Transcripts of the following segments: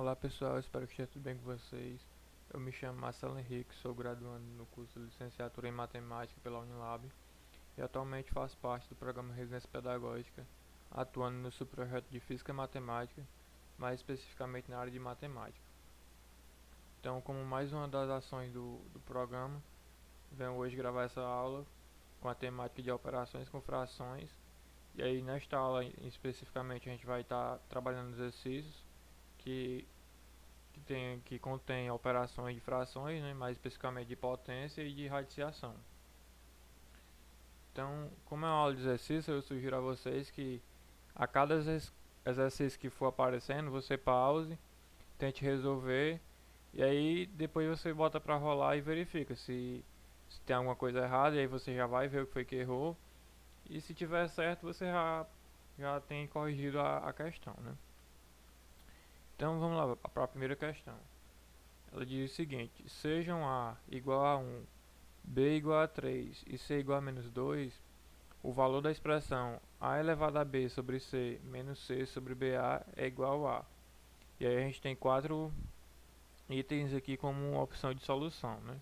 Olá pessoal, espero que esteja tudo bem com vocês. Eu me chamo Marcelo Henrique, sou graduando no curso de Licenciatura em Matemática pela Unilab e atualmente faço parte do programa Residência Pedagógica, atuando no subprojeto de Física e Matemática, mais especificamente na área de Matemática. Então, como mais uma das ações do programa, venho hoje gravar essa aula com a temática de operações com frações. E aí, nesta aula especificamente, a gente vai estar trabalhando exercícios que que contém operações de frações, né, mais especificamente de potência e de radiciação. Então, como é uma aula de exercício, eu sugiro a vocês que a cada exercício que for aparecendo, você pause, tente resolver e aí depois você bota para rolar e verifica se tem alguma coisa errada, e aí você já vai ver o que foi que errou. E se tiver certo, você já tem corrigido a questão, né? Então vamos lá para a primeira questão. Ela diz o seguinte: sejam A igual a 1, B igual a 3 e C igual a menos 2, o valor da expressão A elevado a B sobre C menos C sobre BA é igual a. E aí a gente tem 4 itens aqui como opção de solução, né?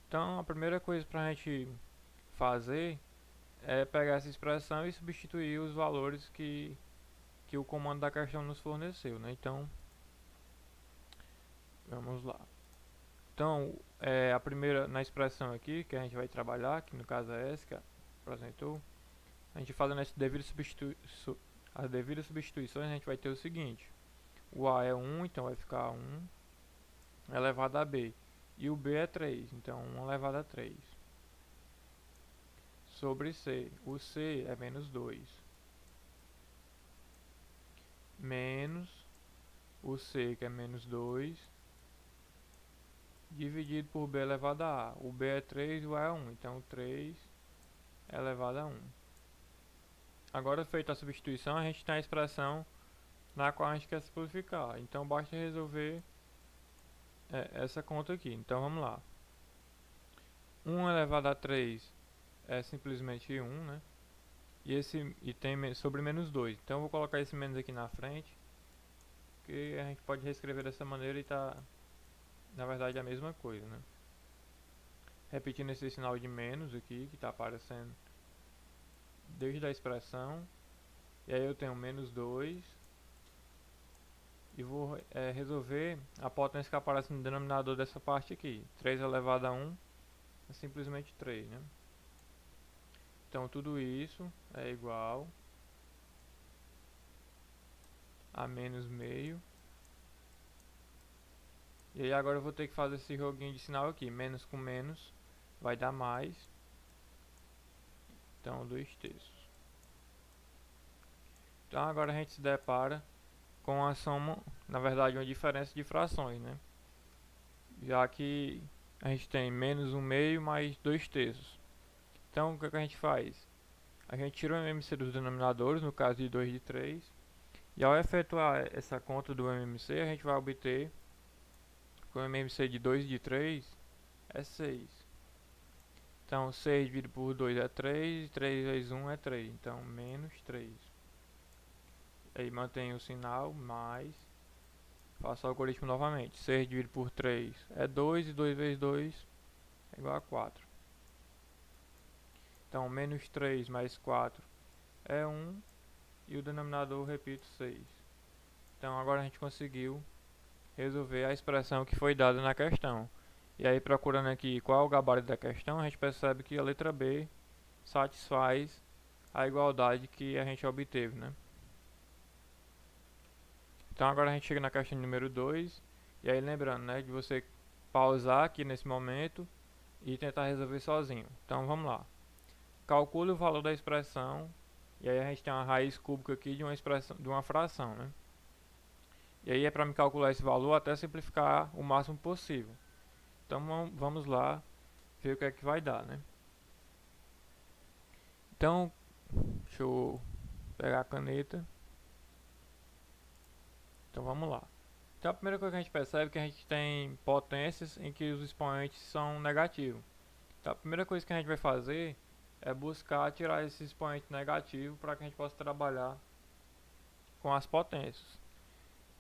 Então a primeira coisa para a gente fazer é pegar essa expressão e substituir os valores que o comando da questão nos forneceu, né? Então vamos lá. Então, a primeira, na expressão aqui, que a gente vai trabalhar, que no caso é essa que apresentou, a gente fazendo as devidas substituições, a gente vai ter o seguinte: o A é 1, então vai ficar 1 elevado a B, e o B é 3, então 1 elevado a 3, sobre C, o C é menos 2, menos o C, que é menos 2, dividido por B elevado a A. O B é 3 e o A é 1, então 3 elevado a 1. Agora, feita a substituição, a gente tem a expressão na qual a gente quer simplificar. Então, basta resolver essa conta aqui. Então, vamos lá. 1 elevado a 3 é simplesmente 1, né? E tem sobre menos 2. Então, eu vou colocar esse menos aqui na frente, que a gente pode reescrever dessa maneira e tá, na verdade, a mesma coisa, né? Repetindo esse sinal de menos aqui, que está aparecendo desde a expressão. E aí eu tenho menos 2 e vou resolver a potência que aparece no denominador dessa parte aqui. 3 elevado a 1 é simplesmente 3, né? Então tudo isso é igual a menos meio. E aí agora eu vou ter que fazer esse joguinho de sinal aqui. Menos com menos vai dar mais. Então 2/3. Então agora a gente se depara com a soma, na verdade uma diferença de frações, né? Já que a gente tem menos 1/2 mais 2/3. Então o que a gente faz? A gente tira o MMC dos denominadores, no caso de 2 de 3. E ao efetuar essa conta do MMC, a gente vai obter que o MMC de 2 de 3 é 6. Então 6 dividido por 2 é 3, e 3 vezes 1 é 3. Então menos 3. Aí mantém o sinal, mais. Faço o algoritmo novamente. 6 dividido por 3 é 2, e 2 vezes 2 é igual a 4. Então menos 3 mais 4 é 1. E o denominador, repito, 6. Então agora a gente conseguiu resolver a expressão que foi dada na questão. E aí, procurando aqui qual é o gabarito da questão, a gente percebe que a letra B satisfaz a igualdade que a gente obteve, né? Então agora a gente chega na questão número 2. E aí lembrando, né, de você pausar aqui nesse momento e tentar resolver sozinho. Então vamos lá. Calcule o valor da expressão. E aí a gente tem uma raiz cúbica aqui de uma fração, né? E aí é para me calcular esse valor até simplificar o máximo possível. Então vamos lá ver o que é que vai dar, né? Então, deixa eu pegar a caneta. Então vamos lá. Então a primeira coisa que a gente percebe é que a gente tem potências em que os expoentes são negativos. Então a primeira coisa que a gente vai fazer é buscar tirar esse expoente negativo para que a gente possa trabalhar com as potências.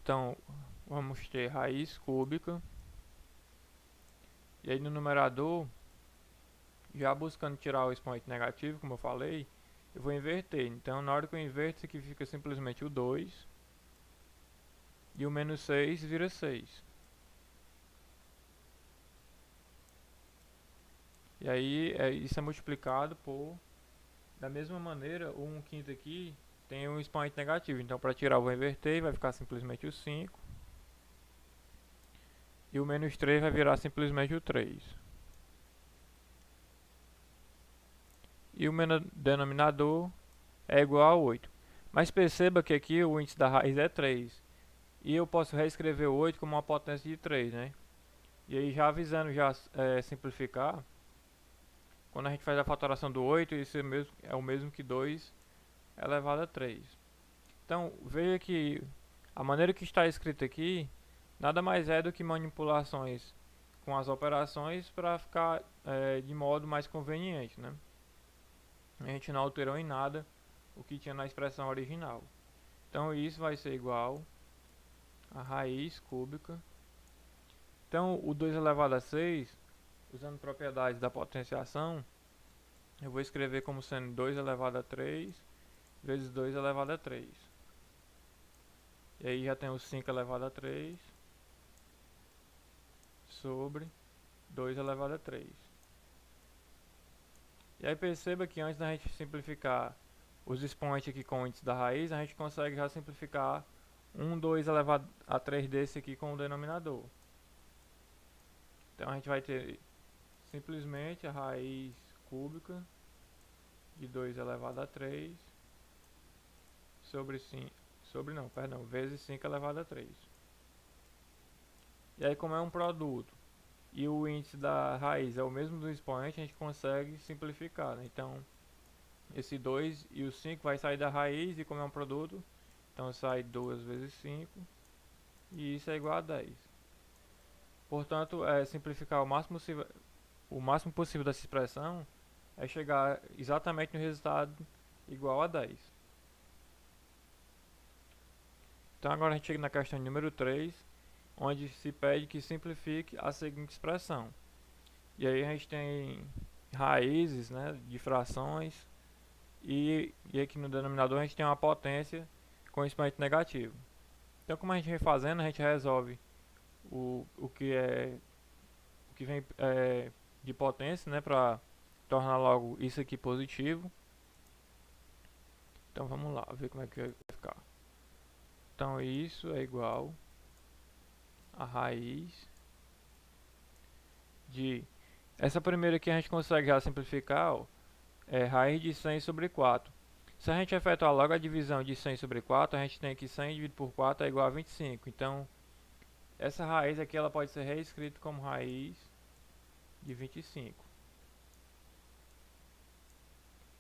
Então, vamos ter raiz cúbica. E aí no numerador, já buscando tirar o expoente negativo, como eu falei, eu vou inverter. Então, na hora que eu inverto, isso aqui fica simplesmente o 2. E o menos 6 vira 6. E aí, isso é multiplicado por... Da mesma maneira, o 1/5 aqui tem um expoente negativo. Então, para tirar, eu vou inverter e vai ficar simplesmente o 5. E o menos 3 vai virar simplesmente o 3. E o denominador é igual a 8. Mas perceba que aqui o índice da raiz é 3. E eu posso reescrever o 8 como uma potência de 3, né? E aí já avisando, já simplificar, quando a gente faz a fatoração do 8, isso é o mesmo que 2 elevado a 3. Então, veja que a maneira que está escrito aqui, nada mais é do que manipulações com as operações para ficar de modo mais conveniente, né? A gente não alterou em nada o que tinha na expressão original. Então, isso vai ser igual a raiz cúbica. Então, o 2 elevado a 6, usando propriedades da potenciação, eu vou escrever como sendo 2 elevado a 3 vezes 2 elevado a 3. E aí já tem o 5 elevado a 3 sobre 2 elevado a 3. E aí perceba que antes da gente simplificar os expoentes aqui com o índice da raiz, a gente consegue já simplificar 2 elevado a 3 desse aqui com o denominador. Então a gente vai ter simplesmente a raiz cúbica de 2 elevado a 3 vezes 5 elevado a 3. E aí, como é um produto e o índice da raiz é o mesmo do expoente, a gente consegue simplificar, né? Então, esse 2 e o 5 vai sair da raiz, e como é um produto, então sai 2 vezes 5, e isso é igual a 10. Portanto, simplificar o máximo possível dessa expressão é chegar exatamente no resultado igual a 10. Então agora a gente chega na questão número 3, onde se pede que simplifique a seguinte expressão. E aí a gente tem raízes, né, de frações, e aqui no denominador a gente tem uma potência com expoente negativo. Então, como a gente vai fazendo, a gente resolve o que vem de potência, né, para tornar logo isso aqui positivo. Então vamos lá, ver como é que vai ficar. Então isso é igual a raiz de... Essa primeira aqui a gente consegue já simplificar, ó, é raiz de 100 sobre 4. Se a gente efetuar logo a divisão de 100 sobre 4, a gente tem que 100 dividido por 4 é igual a 25. Então, essa raiz aqui ela pode ser reescrita como raiz de 25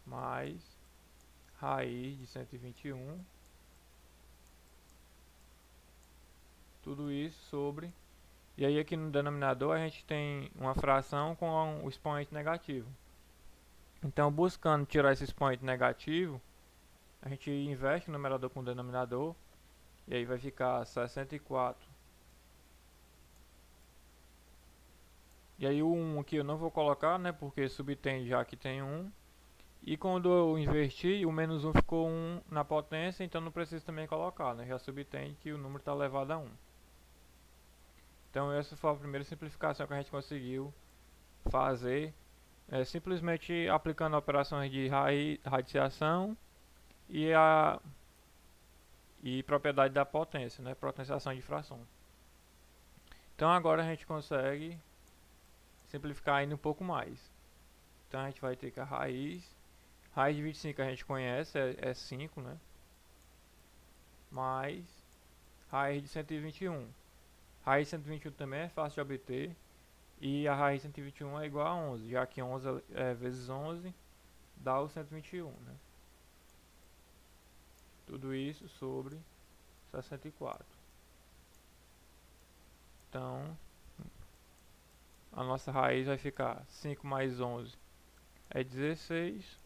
mais raiz de 121, tudo isso sobre... E aí aqui no denominador a gente tem uma fração com o expoente negativo. Então, buscando tirar esse expoente negativo, a gente inverte o numerador com o denominador, e aí vai ficar 64. E aí o 1 aqui eu não vou colocar, né, porque subtende já que tem 1. E quando eu inverti, o menos 1 ficou 1 na potência, então não preciso também colocar, né, já subtende que o número está elevado a 1. Então essa foi a primeira simplificação que a gente conseguiu fazer, simplesmente aplicando operações de radiciação e propriedade da potência, né, potenciação de fração. Então agora a gente consegue simplificar ainda um pouco mais. Então a gente vai ter que a raiz de 25 a gente conhece, é 5, né, mais raiz de 121. Raiz de 121 também é fácil de obter, e a raiz de 121 é igual a 11, já que 11 vezes 11 dá o 121, né? Tudo isso sobre 64. Então, a nossa raiz vai ficar 5 mais 11 é 16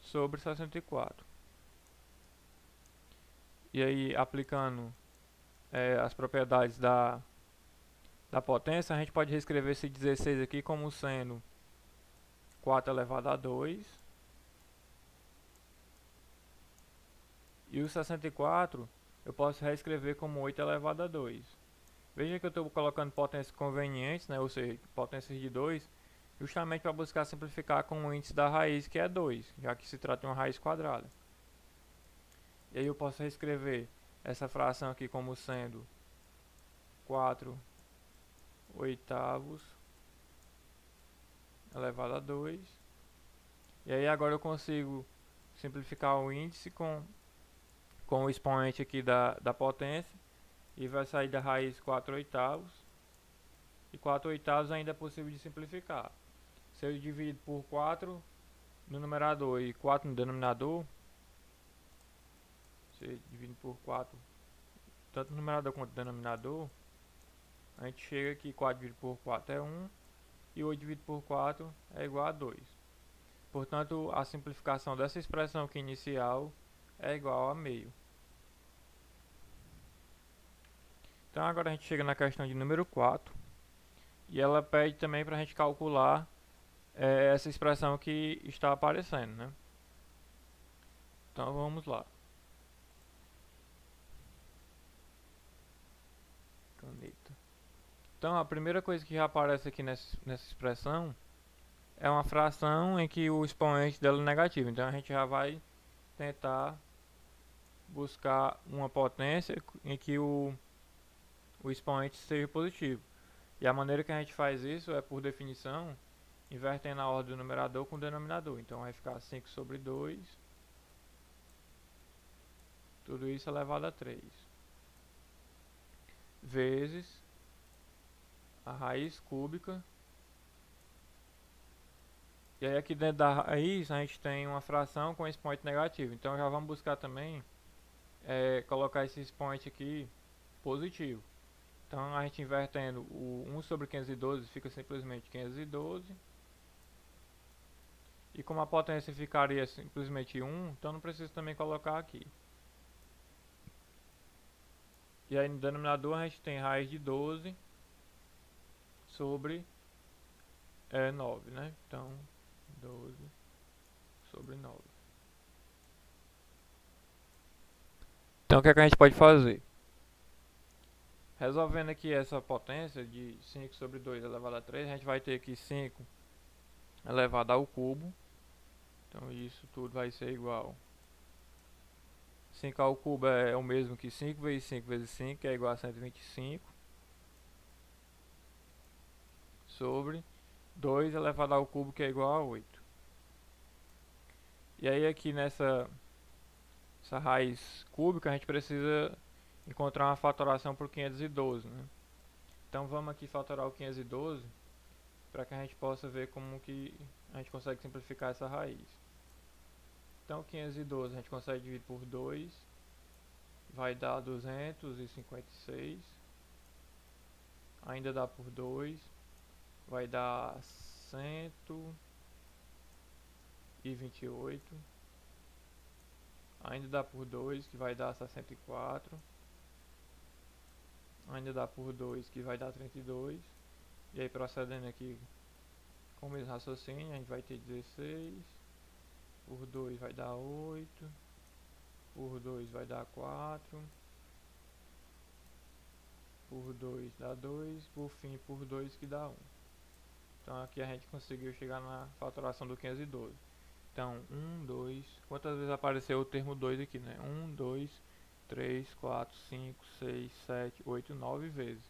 sobre 64. E aí, aplicando as propriedades da potência, a gente pode reescrever esse 16 aqui como sendo 4 elevado a 2. E o 64 eu posso reescrever como 8 elevado a 2. Veja que eu estou colocando potências convenientes, né, ou seja, potências de 2, justamente para buscar simplificar com o índice da raiz, que é 2, já que se trata de uma raiz quadrada. E aí eu posso reescrever essa fração aqui como sendo 4 oitavos elevado a 2. E aí agora eu consigo simplificar o índice com o expoente aqui da potência. E vai sair da raiz 4 oitavos. E 4 oitavos ainda é possível de simplificar. Se eu divido por 4 no numerador e 4 no denominador, se divide por 4 tanto no numerador quanto no denominador, a gente chega que 4 dividido por 4 é 1 e 8 dividido por 4 é igual a 2. Portanto, a simplificação dessa expressão aqui inicial é igual a meio. Então agora a gente chega na questão de número 4 e ela pede também para a gente calcular essa expressão que está aparecendo, né? Então vamos lá. Caneta. Então a primeira coisa que já aparece aqui nessa expressão é uma fração em que o expoente dela é negativo. Então a gente já vai tentar buscar uma potência em que o expoente seja positivo. E a maneira que a gente faz isso é, por definição, invertendo a ordem do numerador com o denominador. Então vai ficar 5 sobre 2, tudo isso elevado a 3, vezes a raiz cúbica. E aí aqui dentro da raiz a gente tem uma fração com expoente negativo. Então já vamos buscar também colocar esse expoente aqui positivo. Então a gente invertendo o 1 sobre 512 fica simplesmente 512. E como a potência ficaria simplesmente 1, então não preciso também colocar aqui. E aí no denominador a gente tem raiz de 12 sobre 9, né? Então 12 sobre 9. Então o que é que a gente pode fazer? Resolvendo aqui essa potência de 5 sobre 2 elevado a 3, a gente vai ter aqui 5 elevado ao cubo. Então isso tudo vai ser igual. 5 ao cubo é o mesmo que 5 vezes 5 vezes 5, que é igual a 125. Sobre 2 elevado ao cubo, que é igual a 8. E aí aqui nessa raiz cúbica, a gente precisa encontrar uma fatoração por 512, né? Então vamos aqui fatorar o 512 para que a gente possa ver como que a gente consegue simplificar essa raiz. Então 512 a gente consegue dividir por 2, vai dar 256, ainda dá por 2, vai dar 128, ainda dá por 2, que vai dar 64, ainda dá por 2, que vai dar 32, e aí procedendo aqui com o mesmo raciocínio, a gente vai ter 16, por 2 vai dar 8, por 2 vai dar 4, por 2 dá 2, por fim por 2 que dá 1. Então aqui a gente conseguiu chegar na fatoração do 512. Então 1, 2, quantas vezes apareceu o termo 2 aqui, né? 1, 2, 3, 4, 5, 6, 7, 8, 9 vezes.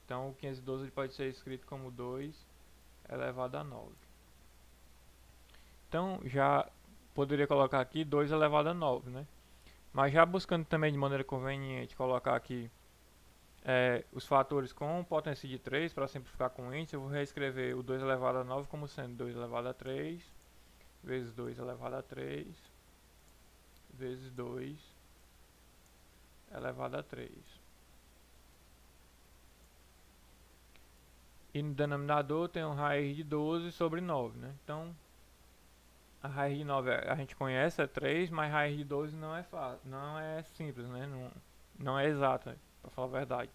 Então o 512 ele pode ser escrito como 2 elevado a 9. Então já poderia colocar aqui 2 elevado a 9, né? Mas já buscando também de maneira conveniente colocar aqui os fatores com potência de 3 para simplificar com o índice, eu vou reescrever o 2 elevado a 9 como sendo 2 elevado a 3 vezes 2 elevado a 3 vezes 2 elevado a 3. E no denominador tem uma raiz de 12 sobre 9, né? Então A raiz de 9 a gente conhece, é 3, mas a raiz de 12 não é fácil, não é simples, né? Não é exata, para falar a verdade.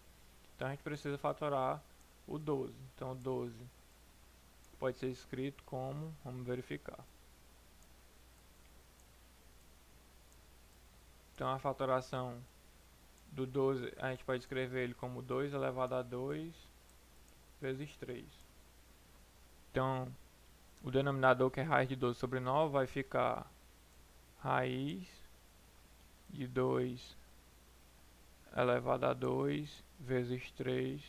Então a gente precisa fatorar o 12. Então o 12 pode ser escrito como, vamos verificar. Então a fatoração do 12, a gente pode escrever ele como 2 elevado a 2 vezes 3. Então o denominador, que é raiz de 12 sobre 9, vai ficar raiz de 2 elevado a 2 vezes 3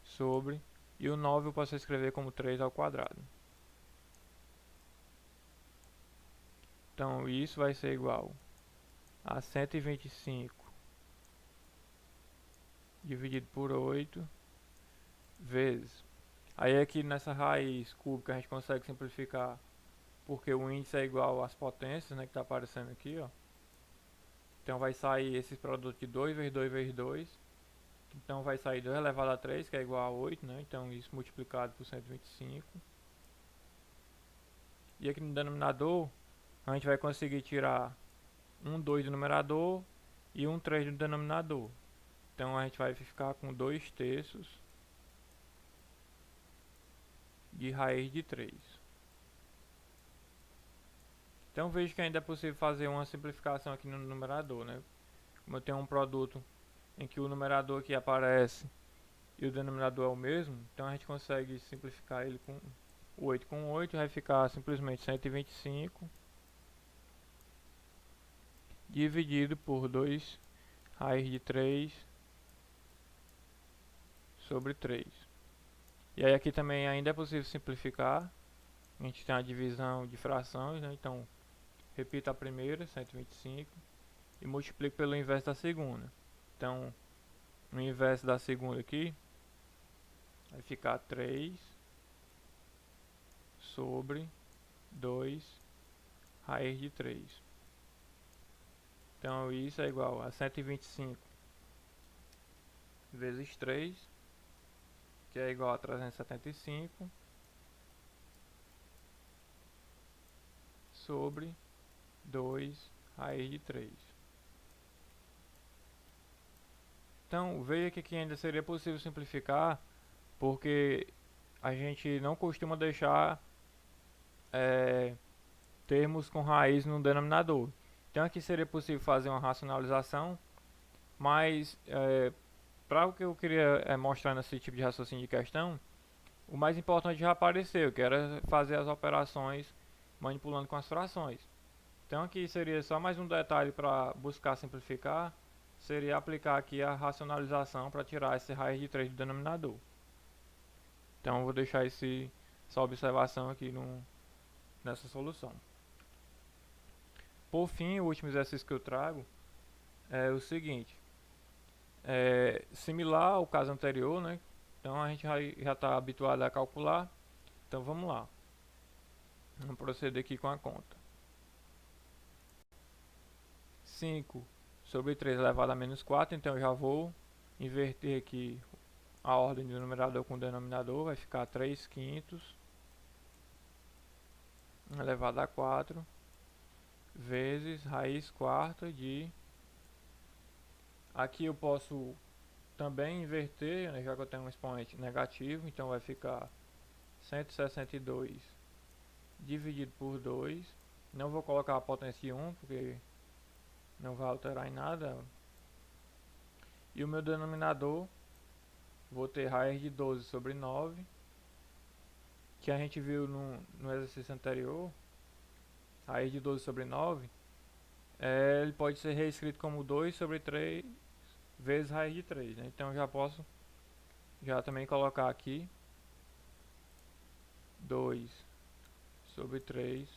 sobre, e o 9 eu posso escrever como 3 ao quadrado. Então isso vai ser igual a 125 dividido por 8 vezes. Aí aqui nessa raiz cúbica a gente consegue simplificar, porque o índice é igual às potências, né, que está aparecendo aqui, ó. Então vai sair esse produto de 2 vezes 2 vezes 2. Então vai sair 2 elevado a 3, que é igual a 8, né? Então isso multiplicado por 125. E aqui no denominador, a gente vai conseguir tirar um 2 do numerador e um 3 do denominador. Então a gente vai ficar com 2 terços de raiz de 3. Então vejo que ainda é possível fazer uma simplificação aqui no numerador, né? Como eu tenho um produto em que o numerador aqui aparece e o denominador é o mesmo, então a gente consegue simplificar ele com 8 com 8, vai ficar simplesmente 125 dividido por 2 raiz de 3 sobre 3. E aí aqui também ainda é possível simplificar. A gente tem a divisão de frações, né? Então repito a primeira, 125, e multiplico pelo inverso da segunda. Então no inverso da segunda aqui vai ficar 3 sobre 2 raiz de 3. Então isso é igual a 125 vezes 3, que é igual a 375, sobre 2 raiz de 3. Então veja que ainda seria possível simplificar, porque a gente não costuma deixar termos com raiz no denominador. Então aqui seria possível fazer uma racionalização, mas para o que eu queria mostrar nesse tipo de raciocínio de questão, o mais importante já apareceu, que era fazer as operações manipulando com as frações. Então aqui seria só mais um detalhe para buscar simplificar, seria aplicar aqui a racionalização para tirar esse raiz de 3 do denominador. Então eu vou deixar essa observação aqui nessa solução. Por fim, o último exercício que eu trago é o seguinte. Similar ao caso anterior, né? Então a gente já está habituado a calcular. Então vamos lá. Vamos proceder aqui com a conta. 5 sobre 3 elevado a menos 4. Então eu já vou inverter aqui a ordem do numerador com o denominador. Vai ficar 3 quintos elevado a 4 vezes raiz quarta de... Aqui eu posso também inverter, né, já que eu tenho um expoente negativo, então vai ficar 162 dividido por 2. Não vou colocar a potência 1, porque não vai alterar em nada. E o meu denominador, vou ter raiz de 12 sobre 9, que a gente viu no exercício anterior. Raiz de 12 sobre 9, ele pode ser reescrito como 2 sobre 3 vezes raiz de 3, né? Então já posso também colocar aqui 2 sobre 3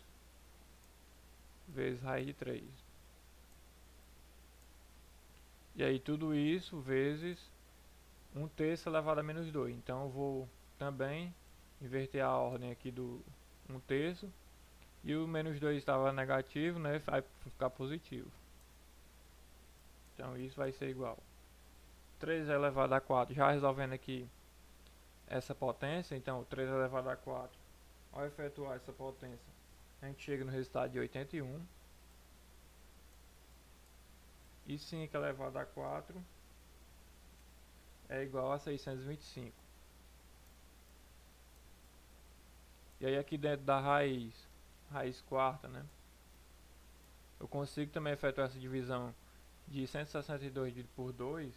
vezes raiz de 3. E aí tudo isso vezes 1 terço elevado a menos 2. Então eu vou também inverter a ordem aqui do 1 terço. E o menos 2 estava negativo, né? Vai ficar positivo. Então isso vai ser igual 3 elevado a 4. Já resolvendo aqui essa potência, então 3 elevado a 4, ao efetuar essa potência, a gente chega no resultado de 81. E 5 elevado a 4 é igual a 625. E aí aqui dentro da raiz quarta, né? Eu consigo também efetuar essa divisão de 162 dividido por 2,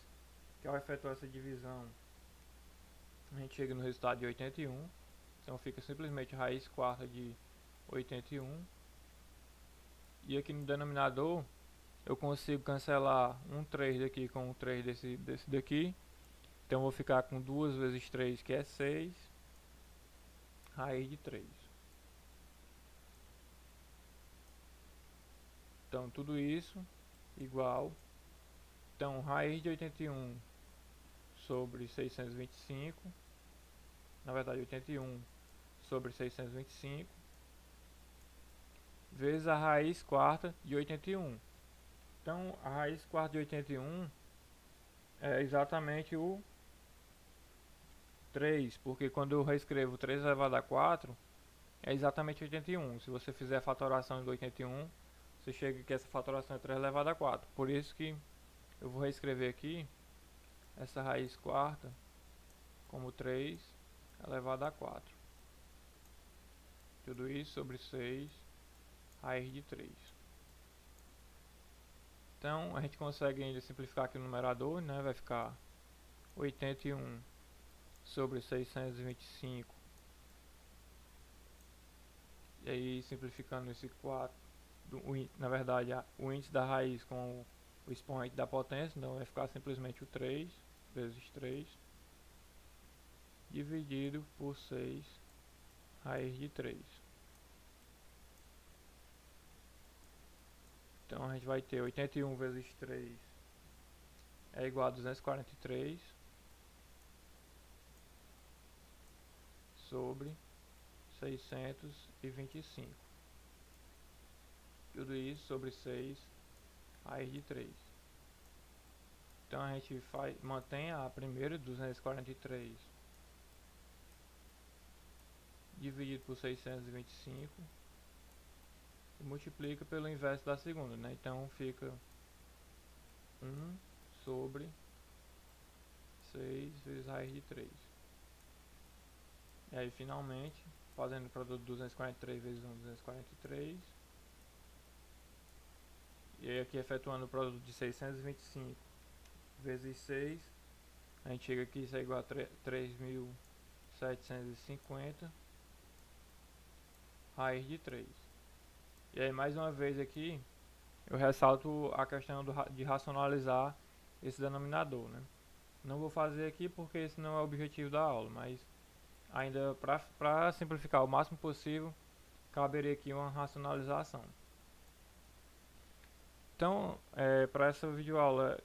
que ao efetuar essa divisão a gente chega no resultado de 81. Então fica simplesmente raiz quarta de 81. E aqui no denominador eu consigo cancelar um 3 daqui com um 3 desse daqui. Então eu vou ficar com 2 vezes 3, que é 6, raiz de 3. Então tudo isso igual. Então raiz de 81 sobre 625, na verdade 81 sobre 625, vezes a raiz quarta de 81. Então a raiz quarta de 81 é exatamente o 3, porque quando eu reescrevo 3 elevado a 4 é exatamente 81. Se você fizer a fatoração de 81, você chega que essa fatoração é 3 elevado a 4. Por isso que eu vou reescrever aqui essa raiz quarta como 3 elevado a 4. Tudo isso sobre 6 raiz de 3. Então a gente consegue ainda simplificar aqui o numerador, né? Vai ficar 81 sobre 625. E aí simplificando esse 4, na verdade o índice da raiz com o expoente da potência, então vai ficar simplesmente o 3 vezes 3 dividido por 6 raiz de 3. Então a gente vai ter 81 vezes 3 é igual a 243 sobre 625. Tudo isso sobre 6 raiz de 3. Então a gente mantém a primeira, 243 dividido por 625 e multiplica pelo inverso da segunda, né? Então fica 1 sobre 6 vezes raiz de 3. E aí finalmente, fazendo o produto 243 vezes 1, 243. E aí aqui efetuando o produto de 625 vezes 6, a gente chega aqui, isso é igual a 3.750 raiz de 3. E aí mais uma vez aqui, eu ressalto a questão de racionalizar esse denominador, né? Não vou fazer aqui porque esse não é o objetivo da aula, mas ainda para simplificar o máximo possível, caberia aqui uma racionalização. Então, para essa videoaula